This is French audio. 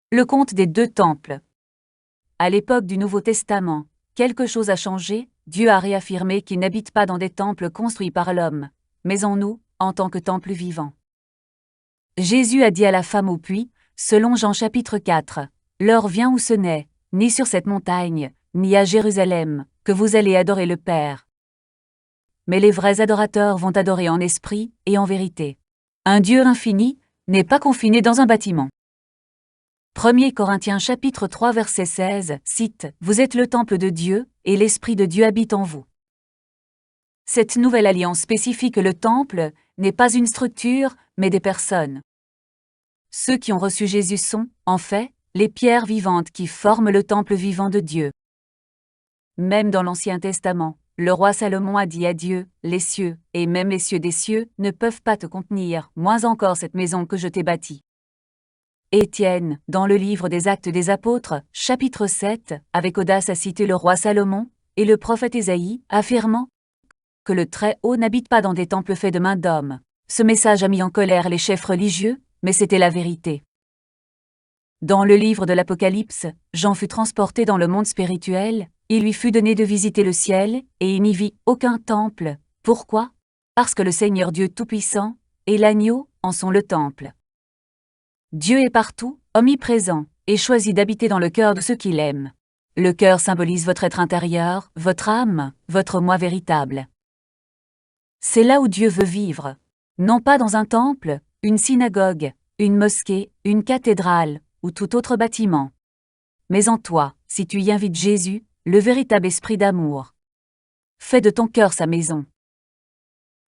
Le conte des deux temples. À l'époque du Nouveau Testament, quelque chose a changé, Dieu a réaffirmé qu'il n'habite pas dans des temples construits par l'homme, mais en nous, en tant que temple vivant. Jésus a dit à la femme au puits, selon Jean chapitre 4, « L'heure vient où ce n'est, ni sur cette montagne, ni à Jérusalem, que vous allez adorer le Père. Mais les vrais adorateurs vont adorer en esprit et en vérité. Un Dieu infini n'est pas confiné dans un bâtiment. » 1 Corinthiens chapitre 3 verset 16 cite « Vous êtes le temple de Dieu, et l'Esprit de Dieu habite en vous. » Cette nouvelle alliance spécifie que le temple n'est pas une structure, mais des personnes. Ceux qui ont reçu Jésus sont, en fait, les pierres vivantes qui forment le temple vivant de Dieu. Même dans l'Ancien Testament, le roi Salomon a dit à Dieu, « Les cieux, et même les cieux des cieux, ne peuvent pas te contenir, moins encore cette maison que je t'ai bâtie. » Étienne, dans le livre des Actes des Apôtres, chapitre 7, avec audace a cité le roi Salomon, et le prophète Ésaïe, affirmant que le Très-Haut n'habite pas dans des temples faits de mains d'hommes. Ce message a mis en colère les chefs religieux, mais c'était la vérité. Dans le livre de l'Apocalypse, Jean fut transporté dans le monde spirituel, il lui fut donné de visiter le ciel, et il n'y vit aucun temple. Pourquoi? Parce que le Seigneur Dieu Tout-Puissant et l'Agneau en sont le temple. Dieu est partout, omniprésent, et choisit d'habiter dans le cœur de ceux qu'il aime. Le cœur symbolise votre être intérieur, votre âme, votre moi véritable. C'est là où Dieu veut vivre. Non pas dans un temple, une synagogue, une mosquée, une cathédrale, ou tout autre bâtiment. Mais en toi, si tu y invites Jésus, le véritable esprit d'amour. Fais de ton cœur sa maison.